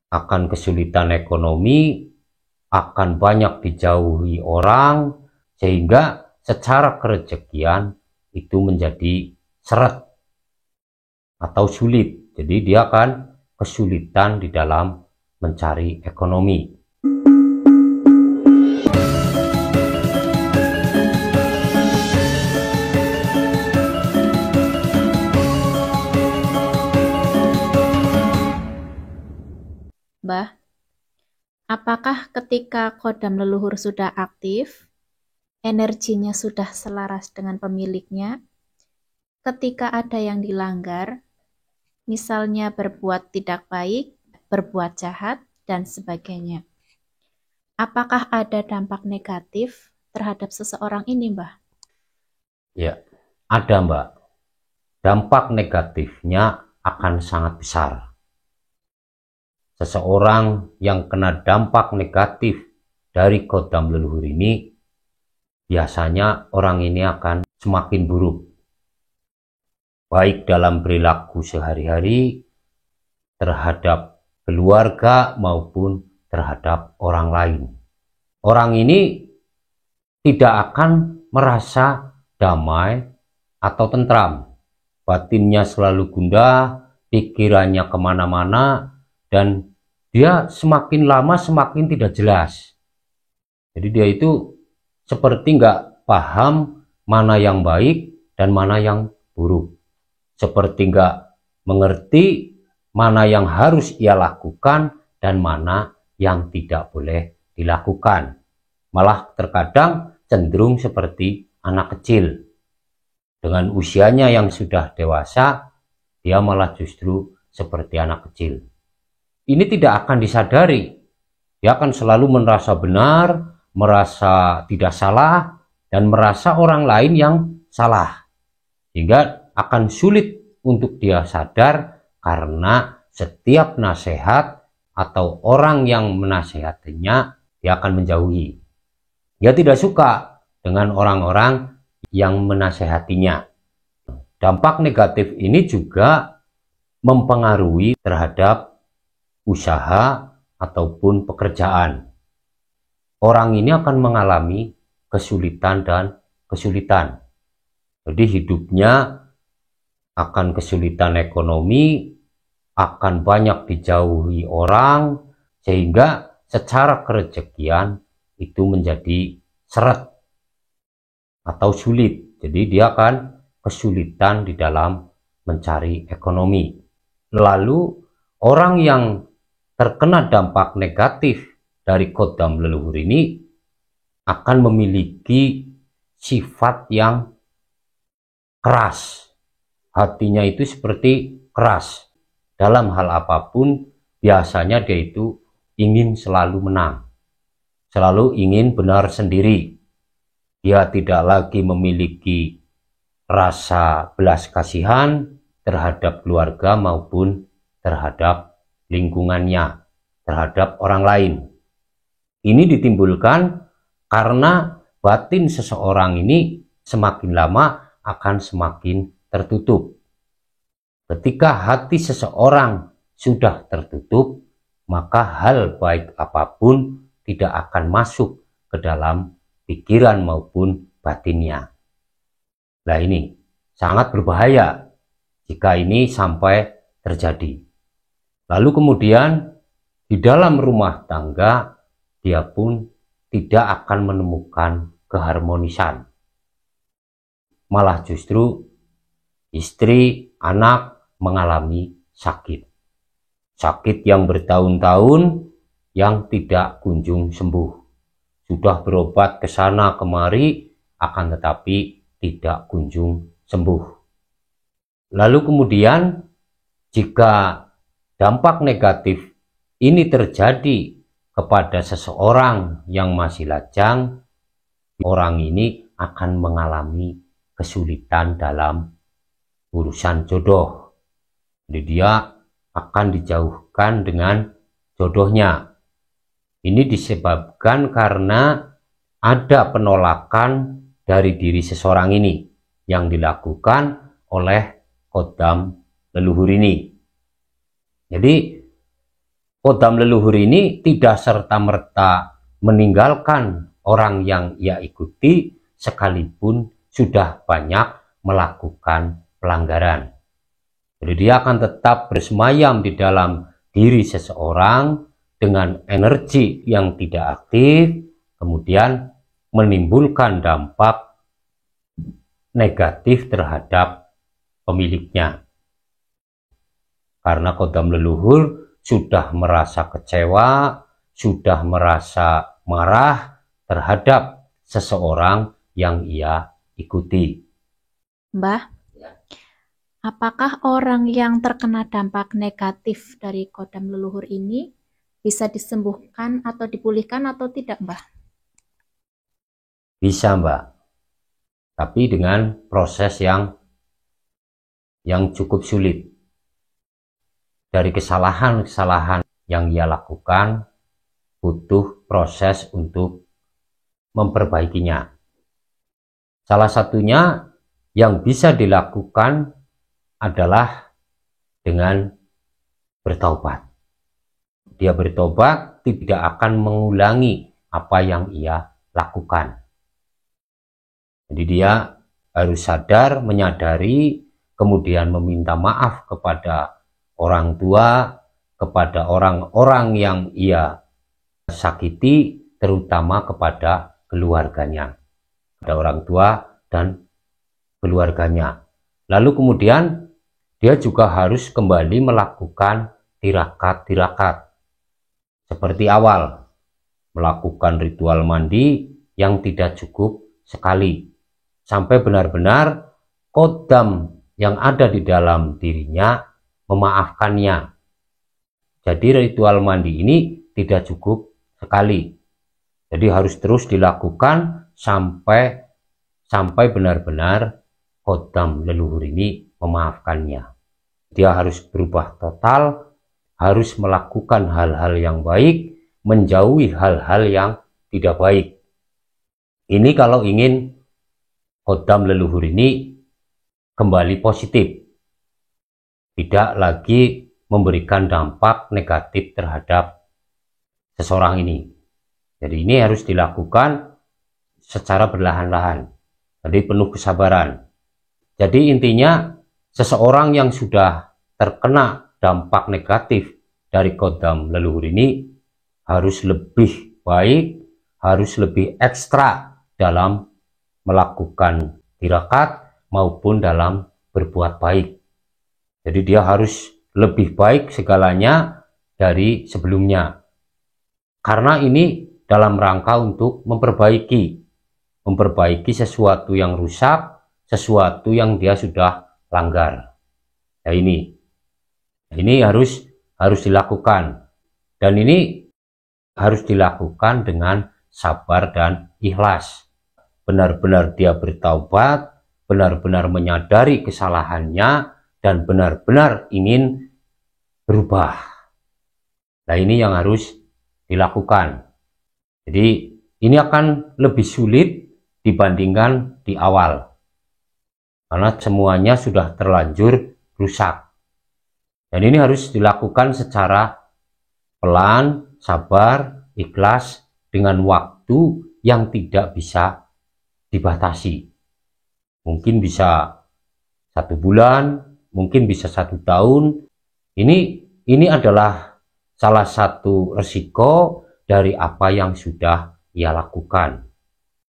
akan kesulitan ekonomi, akan banyak dijauhi orang, sehingga secara kerezekian itu menjadi seret atau sulit. Jadi dia akan kesulitan di dalam mencari ekonomi. Mbah, apakah ketika kodam leluhur sudah aktif, energinya sudah selaras dengan pemiliknya, ketika ada yang dilanggar, misalnya berbuat tidak baik, berbuat jahat, dan sebagainya, apakah ada dampak negatif terhadap seseorang ini, Mbah? Ya, ada Mbak. Dampak negatifnya akan sangat besar. Seseorang yang kena dampak negatif dari kodam leluhur ini, biasanya orang ini akan semakin buruk. Baik dalam perilaku sehari-hari, terhadap keluarga maupun terhadap orang lain. Orang ini tidak akan merasa damai atau tentram. Batinnya selalu gundah, pikirannya kemana-mana, dan dia semakin lama semakin tidak jelas. Jadi dia itu seperti nggak paham mana yang baik dan mana yang buruk. Seperti nggak mengerti mana yang harus ia lakukan dan mana yang tidak boleh dilakukan. Malah terkadang cenderung seperti anak kecil. Dengan usianya yang sudah dewasa, dia malah justru seperti anak kecil. Ini tidak akan disadari. Dia akan selalu merasa benar, merasa tidak salah, dan merasa orang lain yang salah. Sehingga akan sulit untuk dia sadar karena setiap nasihat atau orang yang menasehatinya, dia akan menjauhi. Dia tidak suka dengan orang-orang yang menasehatinya. Dampak negatif ini juga mempengaruhi terhadap usaha ataupun pekerjaan. Orang ini akan mengalami kesulitan dan kesulitan. Jadi hidupnya akan kesulitan ekonomi, akan banyak dijauhi orang, sehingga secara kerezekian itu menjadi seret atau sulit. Jadi dia akan kesulitan di dalam mencari ekonomi. Lalu orang yang terkena dampak negatif dari kodam leluhur ini akan memiliki sifat yang keras. Hatinya itu seperti keras. Dalam hal apapun, biasanya dia itu ingin selalu menang. Selalu ingin benar sendiri. Dia tidak lagi memiliki rasa belas kasihan terhadap keluarga maupun terhadap lingkungannya, terhadap orang lain. Ini ditimbulkan karena batin seseorang ini semakin lama akan semakin tertutup. Ketika hati seseorang sudah tertutup, maka hal baik apapun tidak akan masuk ke dalam pikiran maupun batinnya. Nah, ini sangat berbahaya jika ini sampai terjadi. Lalu kemudian di dalam rumah tangga dia pun tidak akan menemukan keharmonisan. Malah justru istri, anak mengalami sakit. Sakit yang bertahun-tahun yang tidak kunjung sembuh. Sudah berobat ke sana kemari, akan tetapi tidak kunjung sembuh. Lalu kemudian jika dampak negatif ini terjadi kepada seseorang yang masih lajang, orang ini akan mengalami kesulitan dalam urusan jodoh. Jadi dia akan dijauhkan dengan jodohnya. Ini disebabkan karena ada penolakan dari diri seseorang ini yang dilakukan oleh kodam leluhur ini. Jadi Kodam leluhur ini tidak serta-merta meninggalkan orang yang ia ikuti sekalipun sudah banyak melakukan pelanggaran. Jadi dia akan tetap bersemayam di dalam diri seseorang dengan energi yang tidak aktif, kemudian menimbulkan dampak negatif terhadap pemiliknya. Karena kodam leluhur sudah merasa kecewa, sudah merasa marah terhadap seseorang yang ia ikuti. Mbah, apakah orang yang terkena dampak negatif dari kodam leluhur ini bisa disembuhkan atau dipulihkan atau tidak, Mbah? Bisa, Mbak. Tapi dengan proses yang cukup sulit. Dari kesalahan-kesalahan yang ia lakukan, butuh proses untuk memperbaikinya. Salah satunya yang bisa dilakukan adalah dengan bertaubat. Dia bertobat tidak akan mengulangi apa yang ia lakukan. Jadi dia harus sadar, menyadari, kemudian meminta maaf kepada orang tua, kepada orang-orang yang ia sakiti, terutama kepada keluarganya, kepada orang tua dan keluarganya. Lalu kemudian dia juga harus kembali melakukan tirakat-tirakat seperti awal, melakukan ritual mandi yang tidak cukup sekali, sampai benar-benar kodam yang ada di dalam dirinya memaafkannya. Jadi ritual mandi ini tidak cukup sekali. Jadi harus terus dilakukan sampai benar-benar kodam leluhur ini memaafkannya. Dia harus berubah total, harus melakukan hal-hal yang baik, menjauhi hal-hal yang tidak baik. Ini kalau ingin kodam leluhur ini kembali positif, tidak lagi memberikan dampak negatif terhadap seseorang ini. Jadi ini harus dilakukan secara perlahan-lahan, jadi penuh kesabaran. Jadi intinya seseorang yang sudah terkena dampak negatif dari kodam leluhur ini harus lebih baik, harus lebih ekstra dalam melakukan tirakat maupun dalam berbuat baik. Jadi dia harus lebih baik segalanya dari sebelumnya. Karena ini dalam rangka untuk memperbaiki sesuatu yang rusak, sesuatu yang dia sudah langgar. Nah ini harus dilakukan, dan ini harus dilakukan dengan sabar dan ikhlas. Benar-benar dia bertaubat, benar-benar menyadari kesalahannya, dan benar-benar ingin berubah. Nah ini yang harus dilakukan. Jadi ini akan lebih sulit dibandingkan di awal, karena semuanya sudah terlanjur rusak. Dan ini harus dilakukan secara pelan, sabar, ikhlas, dengan waktu yang tidak bisa dibatasi. Mungkin bisa 1 bulan, mungkin bisa 1 tahun. Ini adalah salah satu resiko dari apa yang sudah ia lakukan.